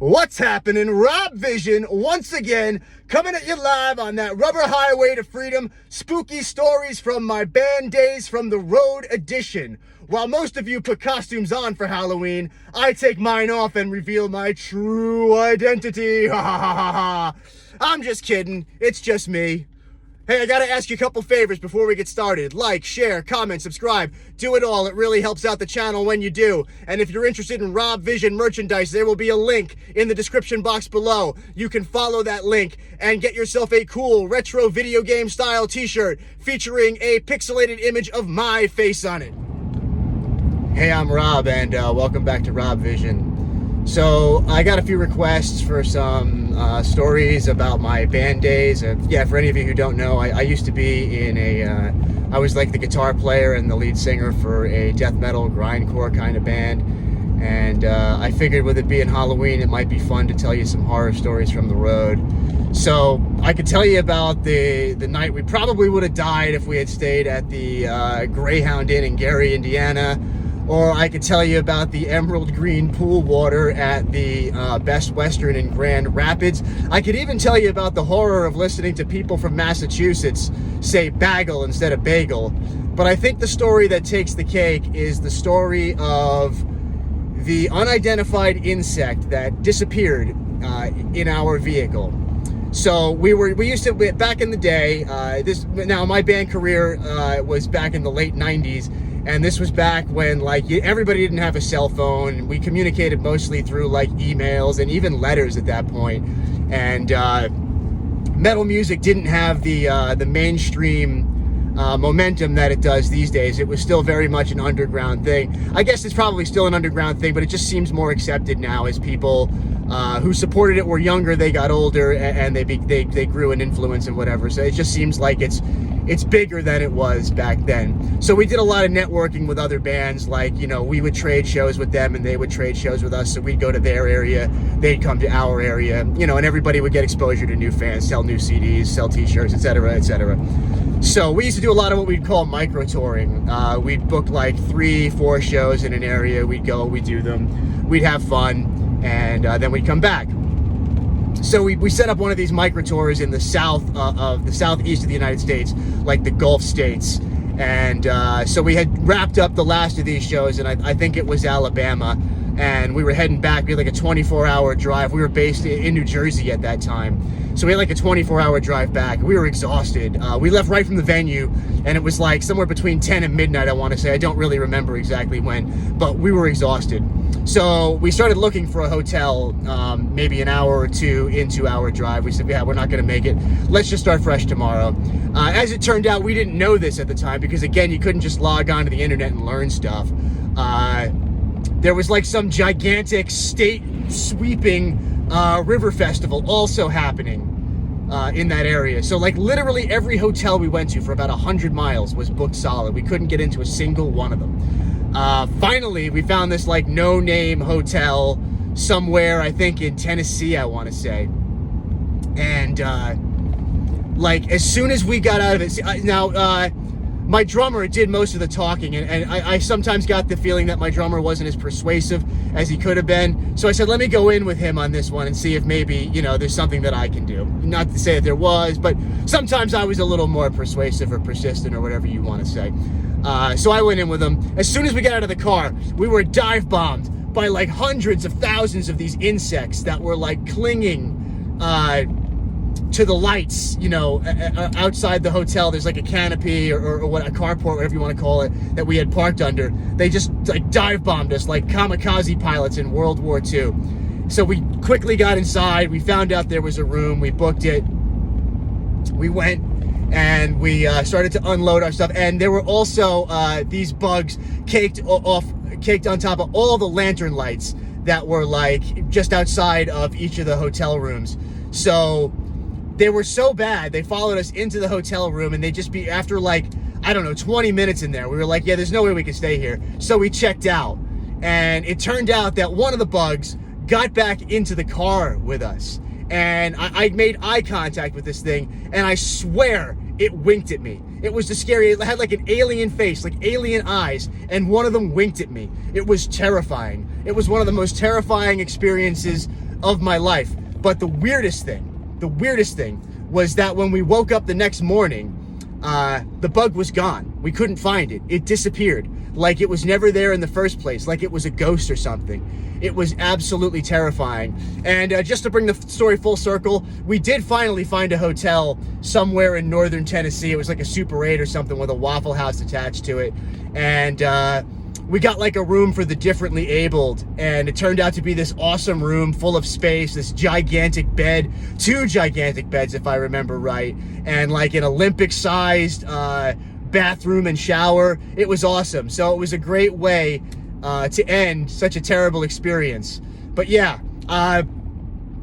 What's happening? Rob Vision once again coming at you live on that rubber highway to freedom. Spooky stories from my band days from the road edition. While most of you put costumes on for Halloween, I take mine off and reveal my true identity. Ha ha ha ha ha. I'm just kidding. It's just me. Hey, I gotta ask you a couple favors before we get started. Like, share, comment, subscribe. Do it all. It really helps out the channel when you do. And if you're interested in Rob Vision merchandise, there will be a link in the description box below. You can follow that link and get yourself a cool retro video game style t-shirt featuring a pixelated image of my face on it. Hey, I'm Rob, and welcome back to Rob Vision. So I got a few requests for some stories about my band days. Yeah, for any of you who don't know, I used to be in I was like the guitar player and the lead singer for a death metal grindcore kind of band. And I figured with it being Halloween, it might be fun to tell you some horror stories from the road. So I could tell you about the night we probably would have died if we had stayed at the Greyhound Inn in Gary, Indiana. Or I could tell you about the emerald green pool water at the Best Western in Grand Rapids. I could even tell you about the horror of listening to people from Massachusetts say bagel instead of bagel. But I think the story that takes the cake is the story of the unidentified insect that disappeared in our vehicle. So we used to, back in the day, now my band career was back in the late 90s. And this was back when, like, everybody didn't have a cell phone. We communicated mostly through, like, emails and even letters at that point. And metal music didn't have the mainstream momentum that it does these days. It was still very much an underground thing. I guess it's probably still an underground thing, but it just seems more accepted now as people who supported it were younger, they got older, and they grew in influence and whatever. So it just seems like it's bigger than it was back then. So we did a lot of networking with other bands, like, you know, we would trade shows with them and they would trade shows with us. So we'd go to their area, they'd come to our area, you know, and everybody would get exposure to new fans, sell new CDs, sell t-shirts, etc., etc. So we used to do a lot of what we'd call micro touring. We'd book like 3-4 shows in an area. We'd go, we'd do them, we'd have fun, and then we'd come back. So we set up one of these micro tours in the southeast of the United States, like the Gulf states. And so we had wrapped up the last of these shows, and I think it was Alabama. And we were heading back. We had like a 24-hour drive. We were based in New Jersey at that time. So we had like a 24-hour drive back. We were exhausted. We left right from the venue, and it was like somewhere between 10 and midnight, I want to say. I don't really remember exactly when, but we were exhausted. So we started looking for a hotel maybe an hour or two into our drive. We said, yeah, we're not going to make it. Let's just start fresh tomorrow. As it turned out, we didn't know this at the time because, again, you couldn't just log onto the internet and learn stuff. There was like some gigantic state-sweeping river festival also happening in that area. So like literally every hotel we went to for about 100 miles was booked solid. We couldn't get into a single one of them. Finally, we found this like no-name hotel somewhere, I think in Tennessee, I want to say. And like as soon as we got out of it, my drummer did most of the talking, and I sometimes got the feeling that my drummer wasn't as persuasive as he could have been. So I said, let me go in with him on this one and see if maybe, you know, there's something that I can do. Not to say that there was, but sometimes I was a little more persuasive or persistent or whatever you want to say. So I went in with him. As soon as we got out of the car, we were dive bombed by like hundreds of thousands of these insects that were like clinging to the lights, you know, outside the hotel. There's like a canopy or what, a carport, whatever you want to call it, that we had parked under. They just like dive bombed us like kamikaze pilots in World War II. So we quickly got inside. We found out there was a room. We booked it. We went and we started to unload our stuff. And there were also these bugs caked on top of all the lantern lights that were like just outside of each of the hotel rooms. So they were so bad, they followed us into the hotel room, and they just be, after like, I don't know, 20 minutes in there, we were like, yeah, there's no way we can stay here. So we checked out, and it turned out that one of the bugs got back into the car with us. And I made eye contact with this thing, and I swear it winked at me. It was the scary, it had like an alien face, like alien eyes, and one of them winked at me. It was terrifying. It was one of the most terrifying experiences of my life. But the weirdest thing was that when we woke up the next morning, the bug was gone. We couldn't find it. It disappeared. Like it was never there in the first place, like it was a ghost or something. It was absolutely terrifying. And just to bring the story full circle, we did finally find a hotel somewhere in northern Tennessee. It was like a Super 8 or something with a Waffle House attached to it. And we got like a room for the differently abled, and it turned out to be this awesome room full of space, this gigantic bed, 2 gigantic beds if I remember right, and like an Olympic-sized bathroom and shower. It was awesome. So it was a great way to end such a terrible experience. But yeah,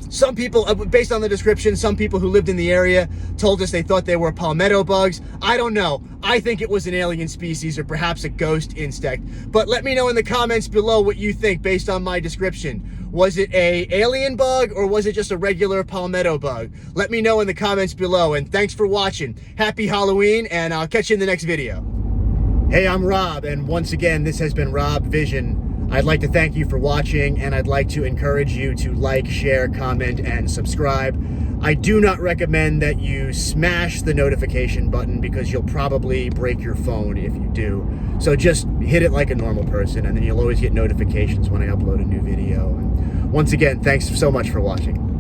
some people, based on the description, some people who lived in the area told us they thought they were palmetto bugs. I don't know. I think it was an alien species or perhaps a ghost insect. But let me know in the comments below what you think based on my description. Was it a alien bug or was it just a regular palmetto bug? Let me know in the comments below, and thanks for watching. Happy Halloween, and I'll catch you in the next video. Hey, I'm Rob, and once again, this has been Robb Vision. I'd like to thank you for watching, and I'd like to encourage you to like, share, comment, and subscribe. I do not recommend that you smash the notification button because you'll probably break your phone if you do. So just hit it like a normal person, and then you'll always get notifications when I upload a new video. And once again, thanks so much for watching.